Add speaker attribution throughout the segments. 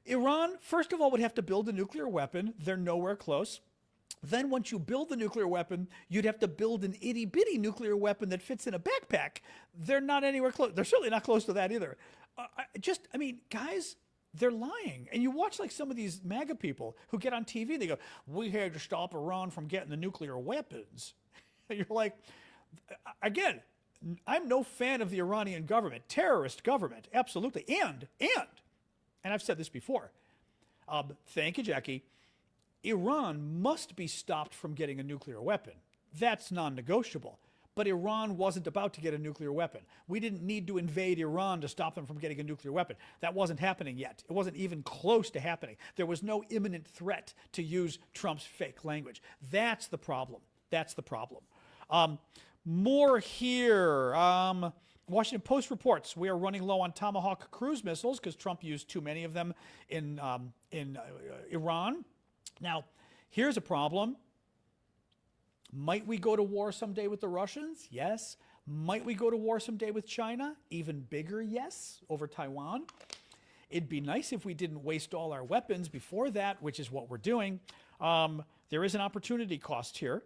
Speaker 1: Iran, first of all, would have to build a nuclear weapon. They're nowhere close. Then, once you build the nuclear weapon, you'd have to build an itty bitty nuclear weapon that fits in a backpack. They're not anywhere close. They're certainly not close to that either. I mean, guys, they're lying. And you watch like some of these MAGA people who get on TV, they go, "We had to stop Iran from getting the nuclear weapons." And you're like, again, I'm no fan of the Iranian government, terrorist government, absolutely. And I've said this before. Thank you, Jackie. Iran must be stopped from getting a nuclear weapon. That's non-negotiable. But Iran wasn't about to get a nuclear weapon. We didn't need to invade Iran to stop them from getting a nuclear weapon. That wasn't happening yet. It wasn't even close to happening. There was no imminent threat, to use Trump's fake language. That's the problem. That's the problem. More here. Washington Post reports we are running low on Tomahawk cruise missiles because Trump used too many of them in Iran. Now, here's a problem. Might we go to war someday with the Russians? Yes. Might we go to war someday with China? Even bigger yes, over Taiwan. It'd be nice if we didn't waste all our weapons before that, which is what we're doing. There is an opportunity cost here.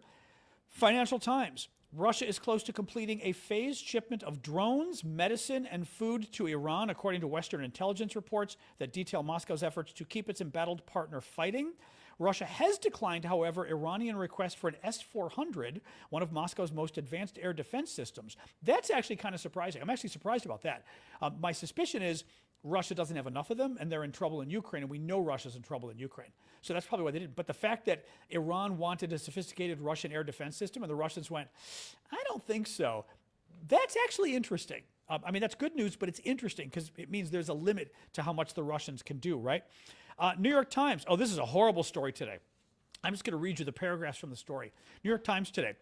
Speaker 1: Financial Times. Russia is close to completing a phased shipment of drones, medicine, and food to Iran, according to Western intelligence reports that detail Moscow's efforts to keep its embattled partner fighting. Russia has declined, however, Iranian requests for an S-400, one of Moscow's most advanced air defense systems. That's actually kind of surprising. I'm actually surprised about that. My suspicion is Russia doesn't have enough of them, and they're in trouble in Ukraine, and we know Russia's in trouble in Ukraine. So that's probably why they didn't. But the fact that Iran wanted a sophisticated Russian air defense system, and the Russians went, I don't think so, that's actually interesting. I mean, that's good news, but it's interesting because it means there's a limit to how much the Russians can do, right? New York Times. Oh, this is a horrible story today. I'm just going to read you the paragraphs from the story. New York Times today.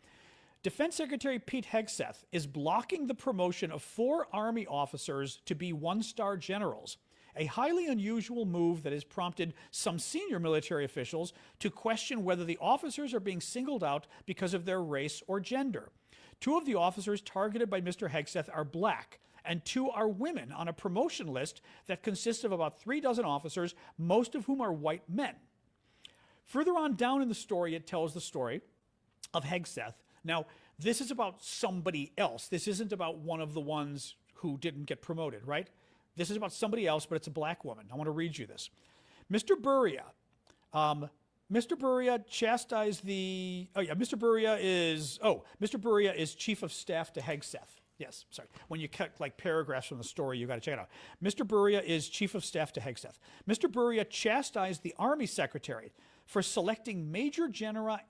Speaker 1: Defense Secretary Pete Hegseth is blocking the promotion of 4 Army officers to be one-star generals, a highly unusual move that has prompted some senior military officials to question whether the officers are being singled out because of their race or gender. 2 of the officers targeted by Mr. Hegseth are black, and 2 are women on a promotion list that consists of about 3 dozen officers, most of whom are white men. Further on down in the story, it tells the story of Hegseth. Now, this is about somebody else. This isn't about one of the ones who didn't get promoted, right? This is about somebody else, but it's a black woman. I want to read you this. Mr. Buria chastised the, Mr. Buria is chief of staff to Hegseth. Yes, sorry. When you cut like paragraphs from the story, you got to check it out. Mr. Buria is chief of staff to Hegseth. Mr. Buria chastised the Army Secretary for selecting Major General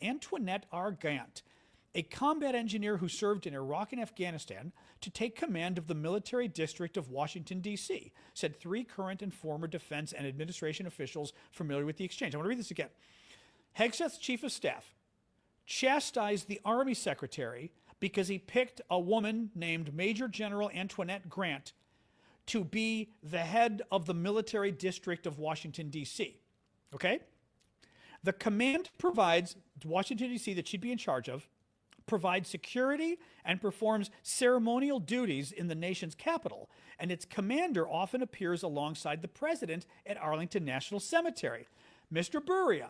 Speaker 1: Antoinette R. Gant, a combat engineer who served in Iraq and Afghanistan, to take command of the military district of Washington, D.C., said 3 current and former defense and administration officials familiar with the exchange. I want to read this again. Hegseth's chief of staff chastised the Army Secretary because he picked a woman named Major General Antoinette Grant to be the head of the military district of Washington, D.C. Okay? The command provides, Washington, D.C., that she'd be in charge of, provides security and performs ceremonial duties in the nation's capital, and its commander often appears alongside the president at Arlington National Cemetery. Mr. Buria,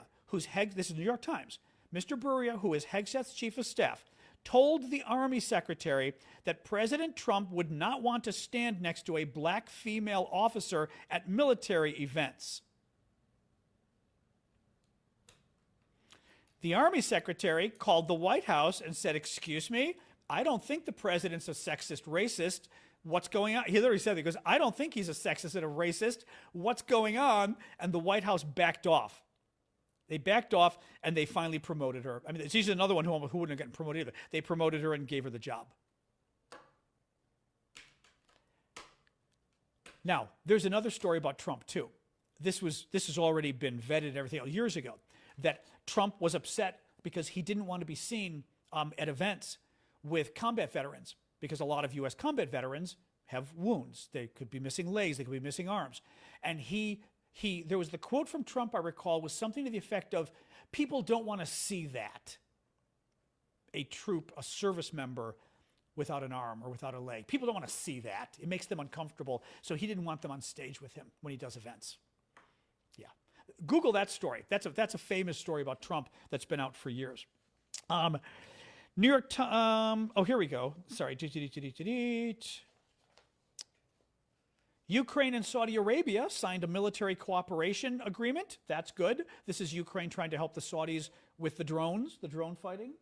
Speaker 1: this is New York Times, Mr. Buria, who is Hegseth's chief of staff, told the Army Secretary that President Trump would not want to stand next to a black female officer at military events. The Army Secretary called the White House and said, "Excuse me, I don't think the president's a sexist racist. What's going on?" He literally said, he goes, "I don't think he's a sexist and a racist. What's going on?" And the White House backed off. They backed off, and they finally promoted her. I mean, she's another one who wouldn't have gotten promoted either. They promoted her and gave her the job. Now, there's another story about Trump, too. This has already been vetted and everything else years ago, that Trump was upset because he didn't want to be seen at events with combat veterans, because a lot of U.S. combat veterans have wounds. They could be missing legs, they could be missing arms. And there was the quote from Trump, I recall, was something to the effect of, people don't want to see that. A troop, a service member, without an arm or without a leg. People don't want to see that. It makes them uncomfortable. So he didn't want them on stage with him when he does events. Yeah. Google that story. That's a famous story about Trump that's been out for years. New York Times. Oh, here we go. Sorry. Ukraine and Saudi Arabia signed a military cooperation agreement. That's good. This is Ukraine trying to help the Saudis with the drones, the drone fighting.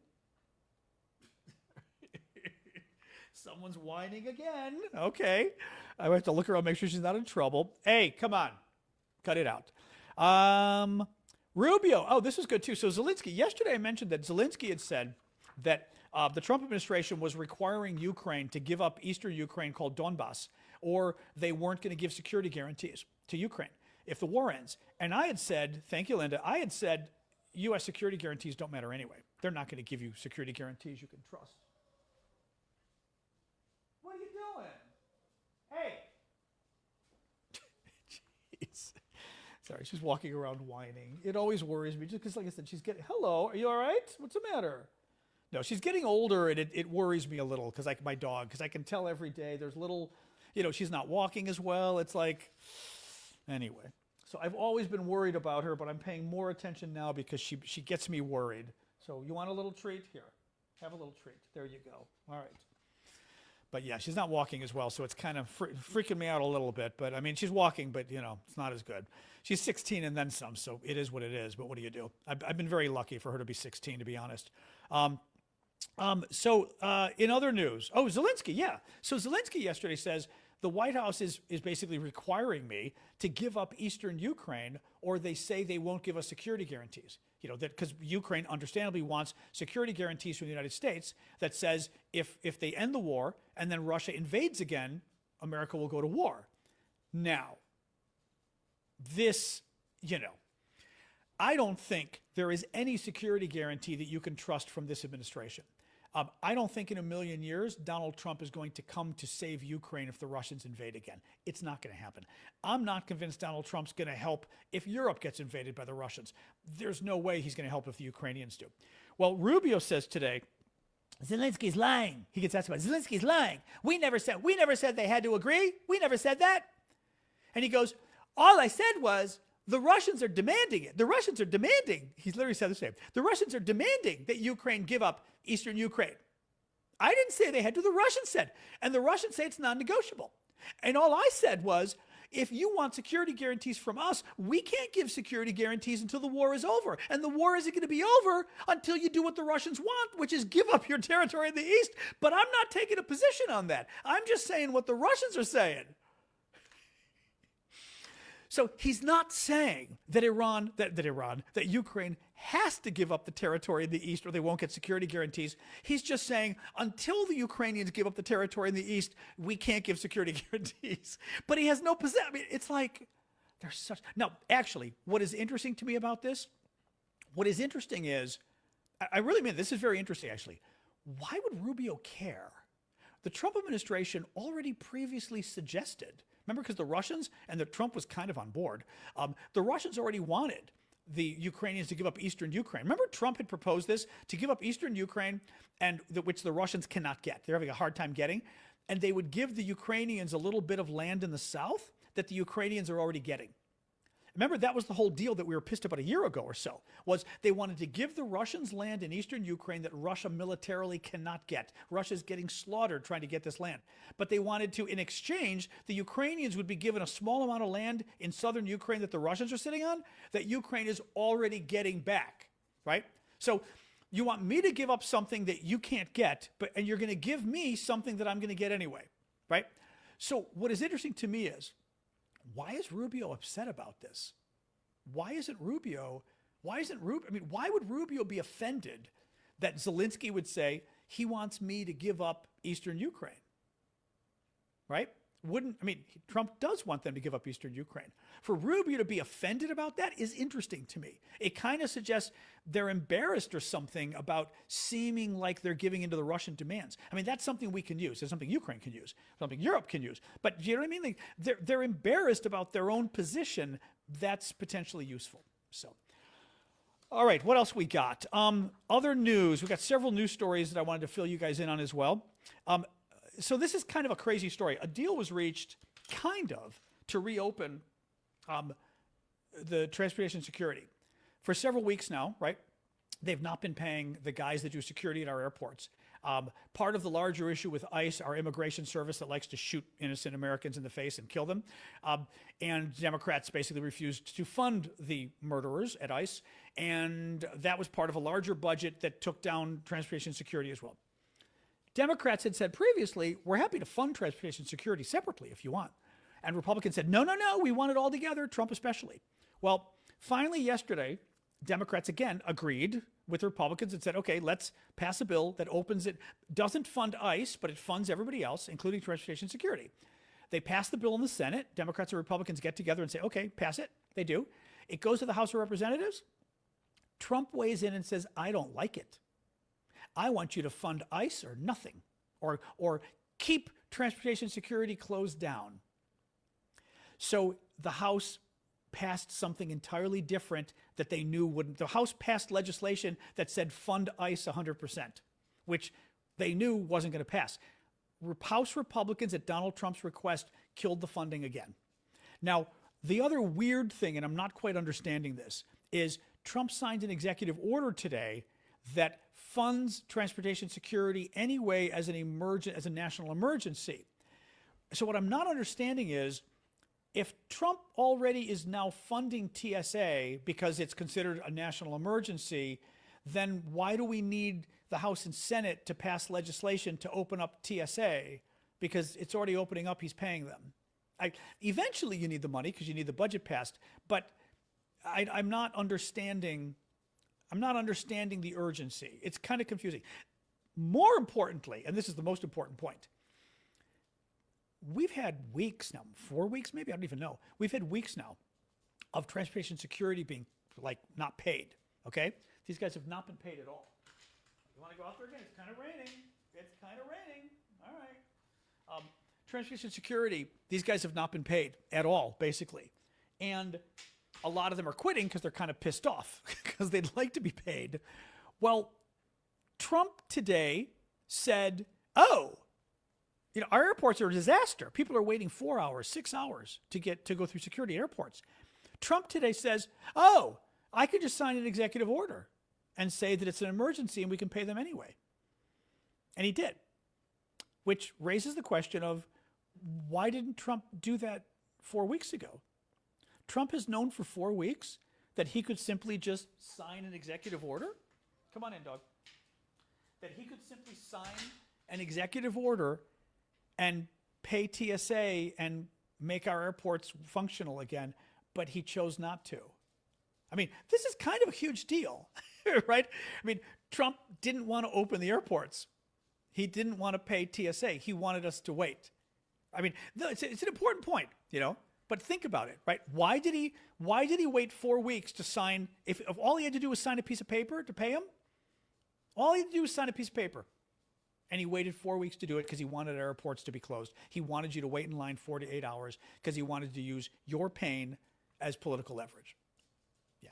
Speaker 1: Someone's whining again. Okay. I have to look around, make sure she's not in trouble. Hey, come on. Cut it out. Rubio. Oh, this is good too. So Zelensky, yesterday I mentioned that Zelensky had said that the Trump administration was requiring Ukraine to give up eastern Ukraine called Donbass, or they weren't going to give security guarantees to Ukraine if the war ends. And I had said, thank you, Linda, I had said U.S. security guarantees don't matter anyway. They're not going to give you security guarantees you can trust. What are you doing? Hey. Jeez. Sorry, she's walking around whining. It always worries me just because, like I said, she's getting, hello, are you all right? What's the matter? No, she's getting older, and it worries me a little because, like my dog, because I can tell every day there's little, she's not walking as well. It's like, anyway. So I've always been worried about her, but I'm paying more attention now because she gets me worried. So you want a little treat? Here, have a little treat. There you go. All right. But yeah, she's not walking as well, so it's kind of freaking me out a little bit. But I mean, she's walking, but it's not as good. She's 16 and then some, so it is what it is. But what do you do? I've been very lucky for her to be 16, to be honest. So in other news, Zelensky, yeah. So Zelensky yesterday says the White House is basically requiring me to give up eastern Ukraine, or they say they won't give us security guarantees. That because Ukraine understandably wants security guarantees from the United States that says if they end the war and then Russia invades again, America will go to war. Now, this, I don't think there is any security guarantee that you can trust from this administration. I don't think in a million years Donald Trump is going to come to save Ukraine if the Russians invade again. It's not going to happen. I'm not convinced Donald Trump's going to help if Europe gets invaded by the Russians. There's no way he's going to help if the Ukrainians do. Well, Rubio says today, Zelensky's lying. He gets asked about Zelensky's lying. We never said they had to agree. We never said that. And he goes, all I said was the Russians are demanding it. The Russians are demanding. He's literally said the same. The Russians are demanding that Ukraine give up eastern Ukraine. I didn't say they had to. The Russians said. And the Russians say it's non-negotiable. And all I said was, if you want security guarantees from us, we can't give security guarantees until the war is over. And the war isn't going to be over until you do what the Russians want, which is give up your territory in the east. But I'm not taking a position on that. I'm just saying what the Russians are saying. So he's not saying that that Ukraine has to give up the territory in the east or they won't get security guarantees. He's just saying until the Ukrainians give up the territory in the east, we can't give security guarantees. But he has no position. I mean, it's like there's such. Now, actually, what is interesting to me about this? What is interesting is, I really mean this is very interesting. Actually, why would Rubio care? The Trump administration already previously suggested. Remember, because the Russians, and Trump was kind of on board, the Russians already wanted the Ukrainians to give up eastern Ukraine. Remember, Trump had proposed this, to give up eastern Ukraine, and which the Russians cannot get. They're having a hard time getting. And they would give the Ukrainians a little bit of land in the south that the Ukrainians are already getting. Remember, that was the whole deal that we were pissed about a year ago or so, was they wanted to give the Russians land in eastern Ukraine that Russia militarily cannot get. Russia's getting slaughtered trying to get this land. But they wanted to, in exchange, the Ukrainians would be given a small amount of land in southern Ukraine that the Russians are sitting on, that Ukraine is already getting back, right? So you want me to give up something that you can't get, and you're going to give me something that I'm going to get anyway, right? So what is interesting to me is, why is Rubio upset about this? Why would Rubio be offended that Zelensky would say he wants me to give up eastern Ukraine? Right? Trump does want them to give up eastern Ukraine. For Rubio to be offended about that is interesting to me. It kind of suggests they're embarrassed or something about seeming like they're giving into the Russian demands. I mean, that's something we can use. It's something Ukraine can use, something Europe can use. But you know what I mean? Like, they're embarrassed about their own position. That's potentially useful. So, all right, what else we got? Other news. We got several news stories that I wanted to fill you guys in on as well. So this is kind of a crazy story. A deal was reached, kind of, to reopen the transportation security. For several weeks now, right? They've not been paying the guys that do security at our airports. Part of the larger issue with ICE, our immigration service that likes to shoot innocent Americans in the face and kill them. And Democrats basically refused to fund the murderers at ICE. And that was part of a larger budget that took down transportation security as well. Democrats had said previously, we're happy to fund transportation security separately if you want. And Republicans said, no, we want it all together, Trump especially. Well, finally yesterday, Democrats again agreed with Republicans and said, okay, let's pass a bill that opens it, doesn't fund ICE, but it funds everybody else, including transportation security. They pass the bill in the Senate. Democrats and Republicans get together and say, okay, pass it. They do. It goes to the House of Representatives. Trump weighs in and says, I don't like it. I want you to fund ICE or nothing, or keep transportation security closed down. So the House passed something entirely different that they knew wouldn't. The House passed legislation that said fund ICE 100%, which they knew wasn't going to pass. House Republicans at Donald Trump's request killed the funding again. Now, the other weird thing, and I'm not quite understanding this, is Trump signed an executive order today that funds transportation security anyway as a national emergency. So what I'm not understanding is, if Trump already is now funding TSA because it's considered a national emergency, then why do we need the House and Senate to pass legislation to open up TSA? Because it's already opening up, he's paying them. Eventually you need the money because you need the budget passed, but I'm not understanding the urgency. It's kind of confusing. More importantly, and this is the most important point, we've had weeks now, 4 weeks maybe, I don't even know. We've had weeks now of transportation security being not paid, okay? These guys have not been paid at all. You want to go out there again? It's kind of raining. It's kind of raining. All right. Transportation security, these guys have not been paid at all, basically. And a lot of them are quitting because they're kind of pissed off because they'd like to be paid. Well, Trump today said, our airports are a disaster. People are waiting 4 hours, 6 hours to go through security at airports. Trump today says, I could just sign an executive order and say that it's an emergency and we can pay them anyway. And he did, which raises the question of why didn't Trump do that 4 weeks ago? Trump has known for 4 weeks that he could simply just sign an executive order. Come on in, dog. That he could simply sign an executive order and pay TSA and make our airports functional again, but he chose not to. I mean, this is kind of a huge deal, right? I mean, Trump didn't want to open the airports. He didn't want to pay TSA. He wanted us to wait. I mean, it's an important point, but think about it, right? Why did he wait 4 weeks to sign, if all he had to do was sign a piece of paper to pay him? All he had to do was sign a piece of paper. And he waited 4 weeks to do it because he wanted airports to be closed. He wanted you to wait in line 4 to 8 hours because he wanted to use your pain as political leverage. Yeah.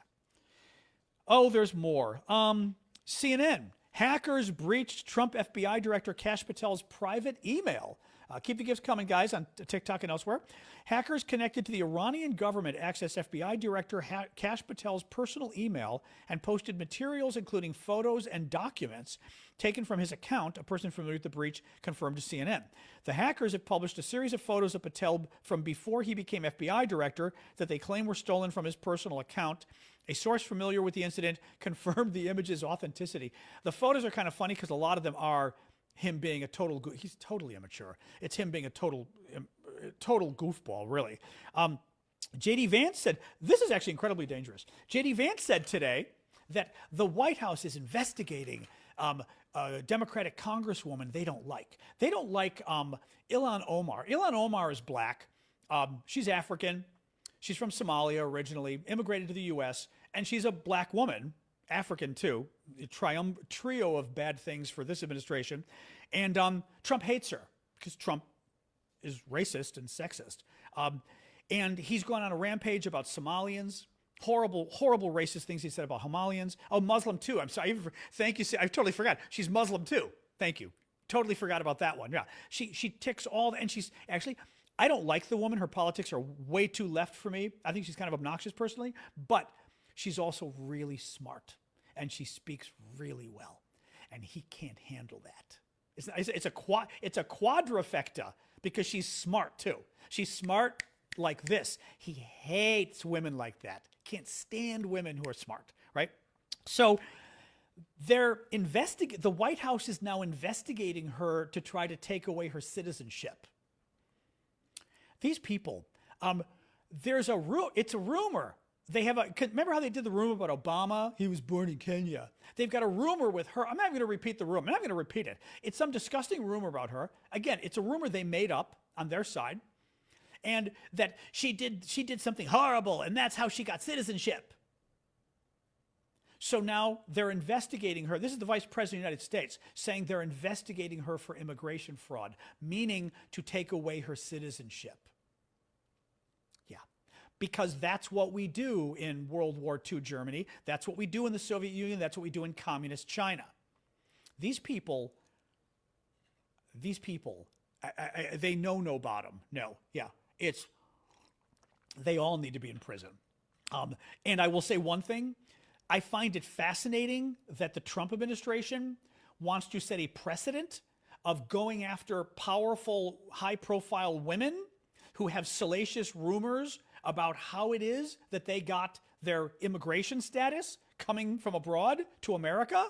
Speaker 1: Oh, there's more. CNN. Hackers breached Trump FBI Director Kash Patel's private email. Keep the gifts coming, guys, on TikTok and elsewhere. Hackers connected to the Iranian government accessed FBI Director Kash Patel's personal email and posted materials, including photos and documents taken from his account. A person familiar with the breach confirmed to CNN. The hackers have published a series of photos of Patel from before he became FBI Director that they claim were stolen from his personal account. A source familiar with the incident confirmed the image's authenticity. The photos are kind of funny because a lot of them are him being a he's totally immature. It's him being a total goofball, really. J.D. Vance said, this is actually incredibly dangerous. J.D. Vance said today that the White House is investigating a Democratic congresswoman they don't like. They don't like Ilhan Omar. Ilhan Omar is black. She's African. She's from Somalia originally, immigrated to the U.S., and she's a black woman. African too, a trio of bad things for this administration. And Trump hates her because Trump is racist and sexist. And he's gone on a rampage about Somalians, horrible, horrible racist things he said about Somalians. Oh, Muslim too. I'm sorry. Thank you. I totally forgot. She's Muslim too. Thank you. Totally forgot about that one. Yeah, she ticks all, and she's actually. I don't like the woman. Her politics are way too left for me. I think she's kind of obnoxious personally, but she's also really smart, and she speaks really well, and he can't handle that. It's a quadrifecta because she's smart too. She's smart like this. He hates women like that. Can't stand women who are smart, right? So the White House is now investigating her to try to take away her citizenship. These people, it's a rumor. Remember how they did the rumor about Obama? He was born in Kenya. They've got a rumor with her. I'm not going to repeat the rumor. I'm not going to repeat it. It's some disgusting rumor about her. Again, it's a rumor they made up on their side. And that she did something horrible, and that's how she got citizenship. So now they're investigating her. This is the Vice President of the United States saying they're investigating her for immigration fraud, meaning to take away her citizenship. Yeah, because that's what we do in World War II Germany. That's what we do in the Soviet Union. That's what we do in communist China. These people, they know no bottom. No, yeah, they all need to be in prison. And I will say one thing. I find it fascinating that the Trump administration wants to set a precedent of going after powerful, high-profile women who have salacious rumors about how it is that they got their immigration status coming from abroad to America,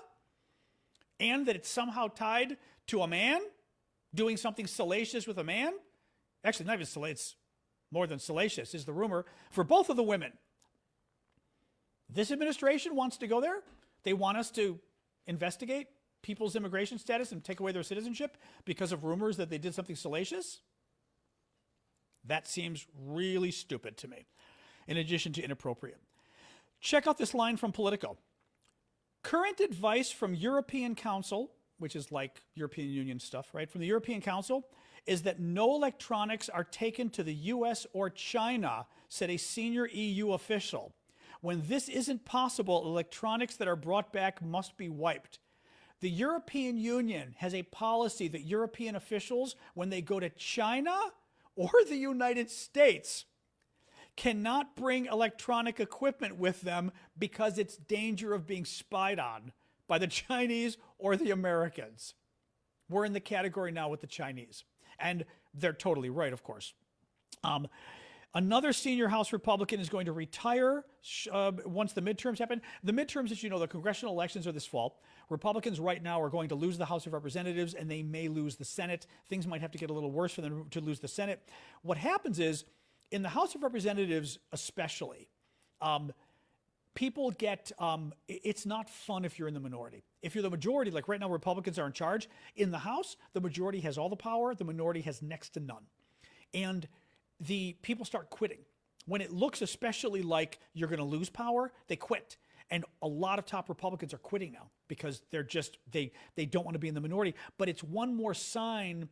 Speaker 1: and that it's somehow tied to a man doing something salacious with a man. Actually, not even salacious, it's more than salacious is the rumor for both of the women. This administration wants to go there. They want us to investigate people's immigration status and take away their citizenship because of rumors that they did something salacious. That seems really stupid to me, in addition to inappropriate. Check out this line from Politico. Current advice from European Council, which is like European Union stuff, right? From the European Council, is that no electronics are taken to the US or China, said a senior EU official. When this isn't possible, electronics that are brought back must be wiped. The European Union has a policy that European officials, when they go to China or the United States, cannot bring electronic equipment with them because it's danger of being spied on by the Chinese or the Americans. We're in the category now with the Chinese. And they're totally right, of course. Another senior House Republican is going to retire once the midterms happen. The midterms, as you know, the congressional elections are this fall. Republicans right now are going to lose the House of Representatives, and they may lose the Senate. Things might have to get a little worse for them to lose the Senate. What happens is, in the House of Representatives especially, people get, it's not fun if you're in the minority. If you're the majority, like right now Republicans are in charge, in the House, the majority has all the power, the minority has next to none. And the people start quitting. When it looks especially like you're going to lose power, they quit. And a lot of top Republicans are quitting now because they're just, they don't want to be in the minority. But it's one more sign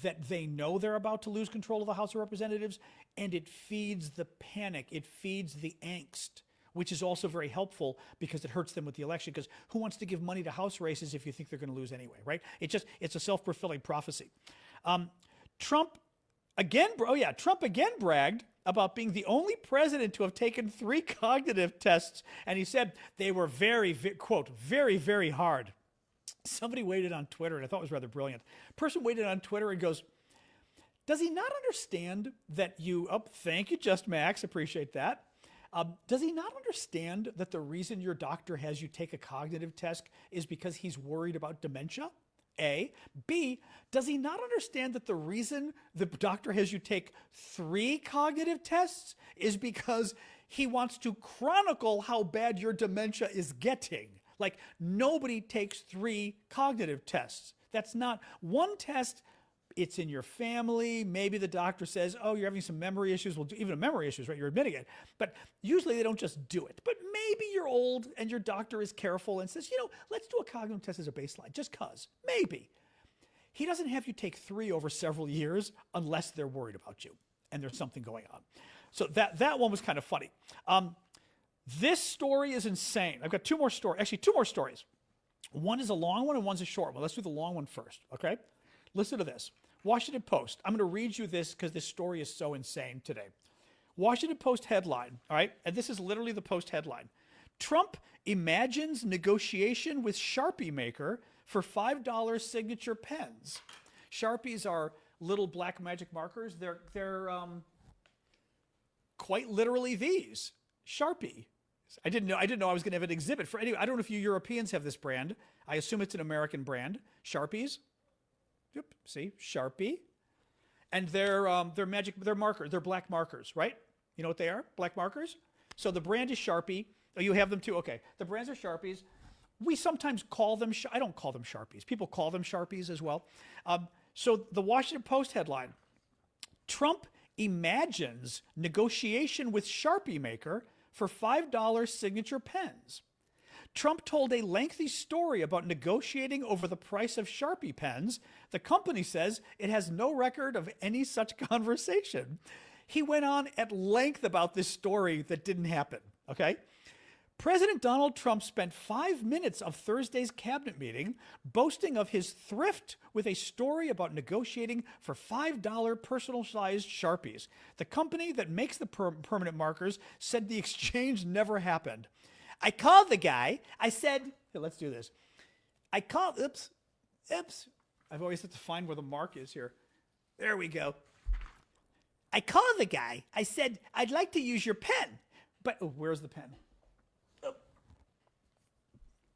Speaker 1: that they know they're about to lose control of the House of Representatives, and it feeds the panic. It feeds the angst, which is also very helpful because it hurts them with the election, because who wants to give money to House races if you think they're going to lose anyway, right? It's a self-fulfilling prophecy. Trump again bragged about being the only president to have taken 3 cognitive tests, and he said they were quote, very, very hard. Somebody waited on Twitter, and I thought it was rather brilliant. Person waited on Twitter and goes, does he not understand that thank you, Just Max, appreciate that. Does he not understand that the reason your doctor has you take a cognitive test is because he's worried about dementia? A. B, does he not understand that the reason the doctor has you take 3 cognitive tests is because he wants to chronicle how bad your dementia is getting? Like, nobody takes 3 cognitive tests. That's not one test. It's in your family. Maybe the doctor says, oh, you're having some memory issues. Well, even memory issues, right? You're admitting it. But usually they don't just do it. But maybe you're old and your doctor is careful and says, let's do a cognitive test as a baseline, just cause. Maybe. He doesn't have you take 3 over several years unless they're worried about you and there's something going on. So that one was kind of funny. This story is insane. I've got 2 more stories. Actually, 2 more stories. One is a long one and one's a short one. Let's do the long one first, okay? Listen to this. Washington Post. I'm going to read you this because this story is so insane today. Washington Post headline, all right? And this is literally the Post headline. Trump imagines negotiation with Sharpie maker for $5 signature pens. Sharpies are little black magic markers. They're quite literally these. Sharpie. I didn't know I was going to have an exhibit for anyway. I don't know if you Europeans have this brand. I assume it's an American brand. Sharpies. Yep. See, Sharpie. And they're black markers, right? You know what they are? Black markers. So the brand is Sharpie. Oh, you have them too? Okay. The brands are Sharpies. We sometimes call them, I don't call them Sharpies. People call them Sharpies as well. So the Washington Post headline, Trump imagines negotiation with Sharpie maker for $5 signature pens. Trump told a lengthy story about negotiating over the price of Sharpie pens. The company says it has no record of any such conversation. He went on at length about this story that didn't happen, okay? President Donald Trump spent 5 minutes of Thursday's cabinet meeting boasting of his thrift with a story about negotiating for $5 personal-sized Sharpies. The company that makes the permanent markers said the exchange never happened. I called the guy. I said, here, let's do this. Oops. I've always had to find where the mark is here. There we go. I called the guy. I said, I'd like to use your pen. But, where's the pen?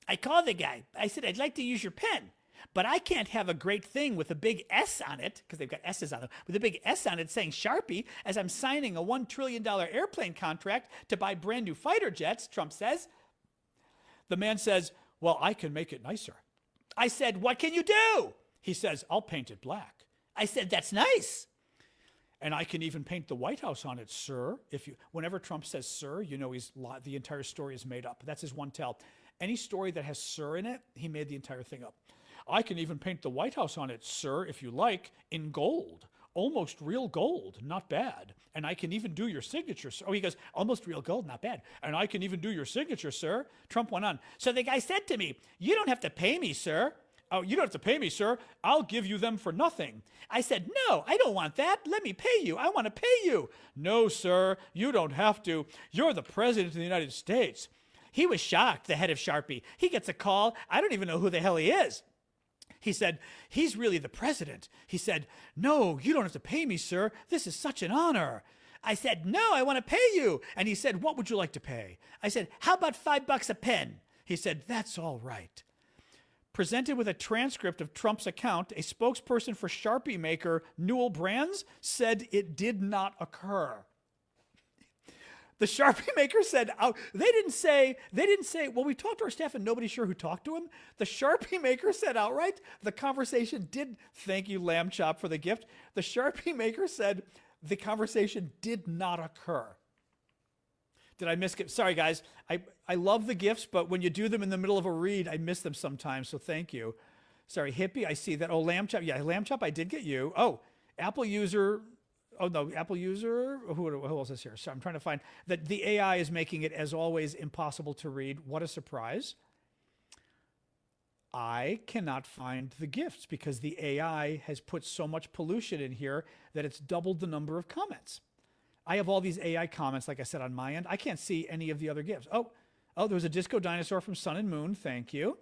Speaker 1: I called the guy. I said, I'd like to use your pen, but I can't have a great thing with a big S on it, because they've got S's on them, with a big S on it saying Sharpie, as I'm signing a $1 trillion airplane contract to buy brand new fighter jets, Trump says. The man says, well, I can make it nicer. I said, what can you do? He says, I'll paint it black. I said, that's nice. And I can even paint the White House on it, sir. Whenever Trump says sir, you know the entire story is made up. That's his one tell. Any story that has sir in it, he made the entire thing up. I can even paint the White House on it, sir, if you like, in gold. Almost real gold, not bad. And I can even do your signature, sir. Oh, he goes, almost real gold, not bad. And I can even do your signature, sir. Trump went on. So the guy said to me, you don't have to pay me, sir. Oh, you don't have to pay me, sir. I'll give you them for nothing. I said, no, I don't want that. Let me pay you. I want to pay you. No, sir, you don't have to. You're the president of the United States. He was shocked, the head of Sharpie. He gets a call. I don't even know who the hell he is. He said, he's really the president. He said, no, you don't have to pay me, sir. This is such an honor. I said, no, I want to pay you. And he said, what would you like to pay? I said, how about $5 a pen? He said, that's all right. Presented with a transcript of Trump's account, a spokesperson for Sharpie maker Newell Brands said it did not occur. The Sharpie maker said, they didn't say, well, we talked to our staff and nobody's sure who talked to him. The Sharpie maker said outright, the conversation did, thank you, Lamb Chop, for the gift. The Sharpie maker said the conversation did not occur. Did I miss it? Sorry, guys. I love the gifts, but when you do them in the middle of a read, I miss them sometimes, so thank you. Sorry, Hippie, I see that. Oh, Lamb Chop. Yeah, Lamb Chop, I did get you. Oh, Apple user. Oh, no, Apple user. Who else is here? So I'm trying to find that the AI is making it, as always, impossible to read. What a surprise. I cannot find the gifts because the AI has put so much pollution in here that it's doubled the number of comments. I have all these AI comments, like I said, on my end. I can't see any of the other gifts. Oh, there was a disco dinosaur from Sun and Moon. Thank you.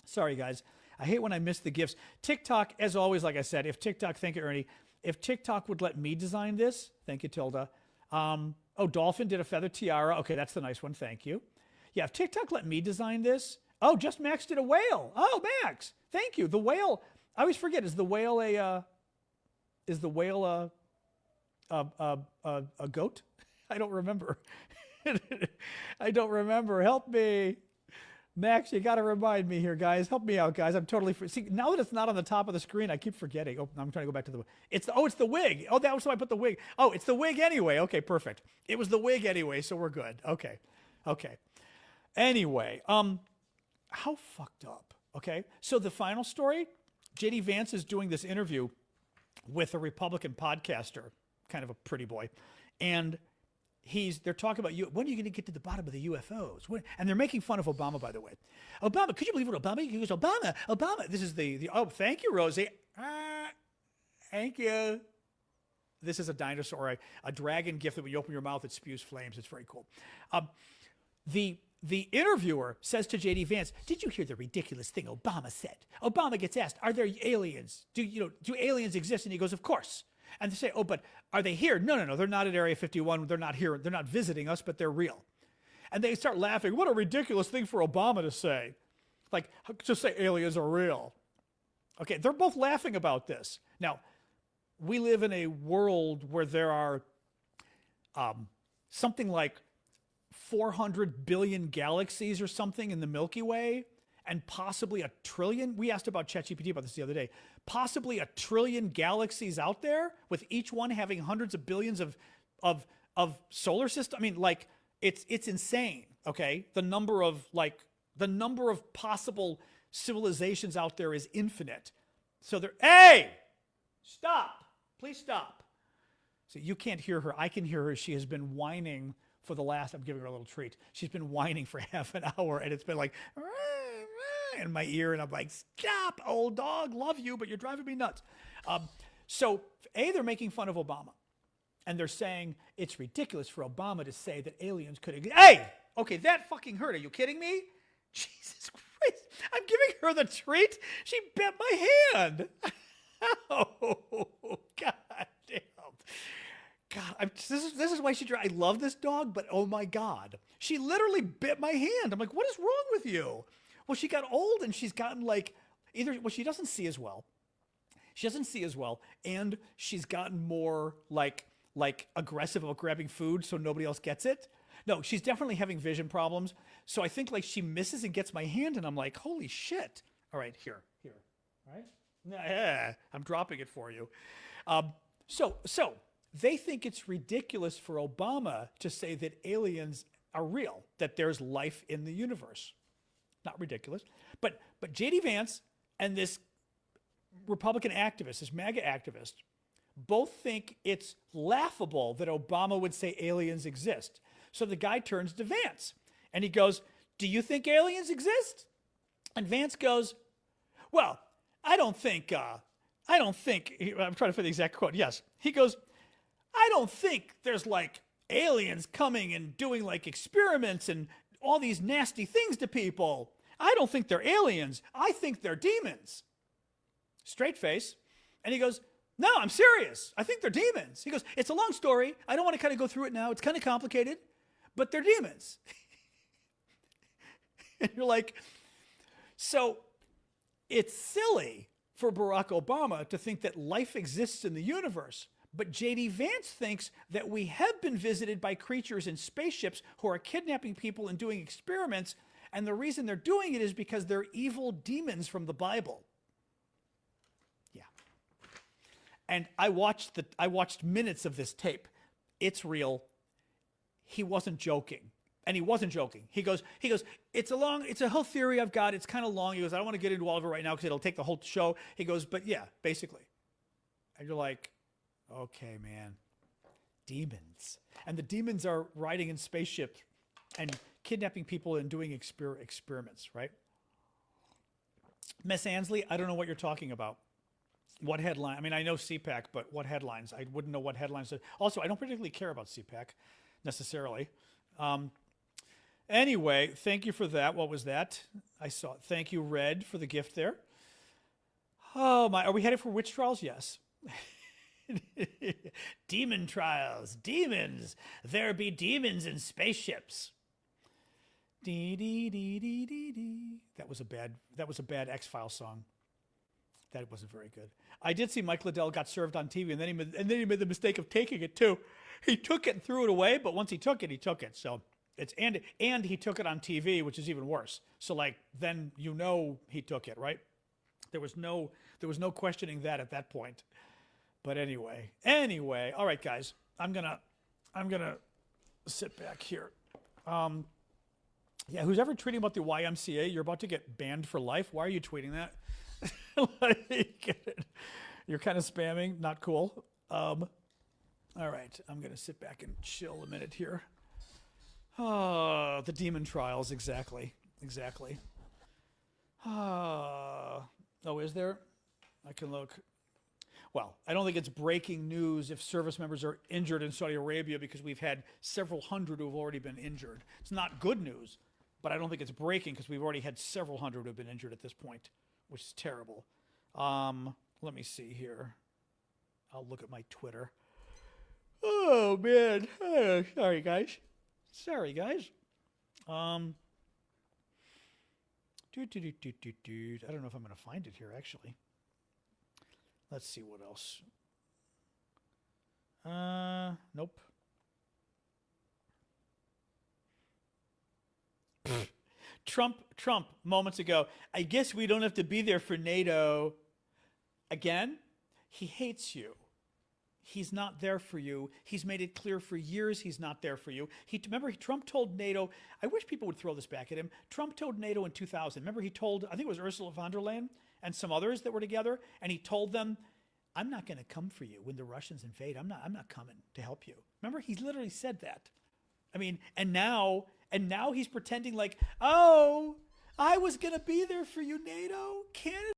Speaker 1: Sorry, guys. I hate when I miss the gifts. TikTok, as always, like I said, if TikTok, thank you, Ernie. If TikTok would let me design this, thank you, Tilda. Dolphin did a feather tiara. Okay, that's the nice one. Thank you. Yeah, if TikTok let me design this. Oh, just Max did a whale. Oh, Max, thank you. The whale. I always forget. Is the whale a goat? I don't remember. I don't remember. Help me. Max, you got to remind me here, guys. Help me out, guys. I'm totally see now that it's not on the top of the screen. I keep forgetting. Oh, I'm trying to go back to the. It's the wig. Oh, that was why I put the wig. Oh, it's the wig anyway. Okay, perfect. It was the wig anyway, so we're good. Okay. Anyway, how fucked up. Okay, so the final story. JD Vance is doing this interview with a Republican podcaster, kind of a pretty boy, and they're talking about you. When are you going to get to the bottom of the UFOs? And they're making fun of Obama, by the way. Obama, could you believe what Obama? He goes, Obama. This is the oh, thank you, Rosie. Thank you. This is a dinosaur, a dragon gift that when you open your mouth, it spews flames. It's very cool. The interviewer says to J.D. Vance, "Did you hear the ridiculous thing Obama said?" Obama gets asked, "Are there aliens? Do aliens exist?" And he goes, "Of course." And they say, "Oh, but are they here?" No, they're not at Area 51. They're not here. They're not visiting us, but they're real. And they start laughing. What a ridiculous thing for Obama to say. Like, just say aliens are real. Okay, they're both laughing about this. Now, we live in a world where there are something like 400 billion galaxies or something in the Milky Way, and possibly a trillion. We asked about ChatGPT about this the other day. Possibly a trillion galaxies out there, with each one having hundreds of billions of solar systems. I mean, like, it's insane. Okay, the number of possible civilizations out there is infinite. So hey, stop! Please stop. So you can't hear her. I can hear her. She has been whining for the last, I'm giving her a little treat. She's been whining for half an hour, and it's been like, in my ear, and I'm like, stop, old dog, love you, but you're driving me nuts. So they're making fun of Obama, and they're saying it's ridiculous for Obama to say that aliens could exist. Hey, okay, that fucking hurt. Are you kidding me? Jesus Christ, I'm giving her the treat. She bit my hand. Oh, God damn. God, this is why I love this dog, but oh my God. She literally bit my hand. I'm like, what is wrong with you? Well, she got old, and she's gotten she doesn't see as well. She doesn't see as well, and she's gotten more like aggressive about grabbing food so nobody else gets it. No, she's definitely having vision problems. So I think like she misses and gets my hand, and I'm like, holy shit. All right, here. All right? Yeah, I'm dropping it for you. So they think it's ridiculous for Obama to say that aliens are real, that there's life in the universe. Not ridiculous. But J.D. Vance and this Republican activist, this MAGA activist, both think it's laughable that Obama would say aliens exist. So the guy turns to Vance, and he goes, "Do you think aliens exist?" And Vance goes, "Well, I don't think, I'm trying to find the exact quote. Yes. He goes, "I don't think there's like aliens coming and doing like experiments and all these nasty things to people. I don't think they're aliens. I think they're demons." Straight face. And he goes, "No, I'm serious. I think they're demons." He goes, "It's a long story. I don't want to kind of go through it now. It's kind of complicated, but they're demons." And you're like, so it's silly for Barack Obama to think that life exists in the universe. But J.D. Vance thinks that we have been visited by creatures in spaceships who are kidnapping people and doing experiments, and the reason they're doing it is because they're evil demons from the Bible. Yeah. And I watched minutes of this tape. It's real. He wasn't joking. And he wasn't joking. He goes, it's a whole theory I've got. It's kind of long. He goes, I don't want to get into all of it right now because it'll take the whole show. He goes, but yeah, basically. And you're like, okay, man. Demons. And the demons are riding in spaceships and kidnapping people and doing experiments, right? Miss Ansley, I don't know what you're talking about. What headline? I mean, I know CPAC, but what headlines? I wouldn't know what headlines. Also, I don't particularly care about CPAC necessarily. Anyway, thank you for that. What was that? I saw. Thank you, Red, for the gift there. Oh my! Are we headed for witch trials? Yes. Demon trials. Demons. There be demons in spaceships. Dee dee dee dee dee dee. That was a bad X-Files song. That wasn't very good. I did see Mike Liddell got served on TV, and then he made the mistake of taking it too. He took it and threw it away, but once he took it, he took it. So it's and he took it on TV, which is even worse. So like then he took it, right? There was no questioning that at that point. But anyway, all right, guys, I'm gonna sit back here. Yeah, who's ever tweeting about the YMCA? You're about to get banned for life. Why are you tweeting that? Like, you're kind of spamming. Not cool. All right, I'm going to sit back and chill a minute here. Oh, the demon trials, exactly. Exactly. Oh, is there? I can look. Well, I don't think it's breaking news if service members are injured in Saudi Arabia because we've had several hundred who have already been injured. It's not good news, but I don't think it's breaking because we've already had several hundred who have been injured at this point, which is terrible. Let me see here. I'll look at my Twitter. Oh man, sorry guys. Sorry guys. I don't know if I'm going to find it here actually. Let's see what else. Nope. Trump, moments ago. I guess we don't have to be there for NATO. Again, he hates you. He's not there for you. He's made it clear for years he's not there for you. Remember, Trump told NATO, I wish people would throw this back at him. Trump told NATO in 2000. Remember, he told, I think it was Ursula von der Leyen and some others that were together, and he told them, I'm not going to come for you when the Russians invade. I'm not coming to help you. Remember, he literally said that. I mean, and now he's pretending like, oh, I was going to be there for you, NATO. Canada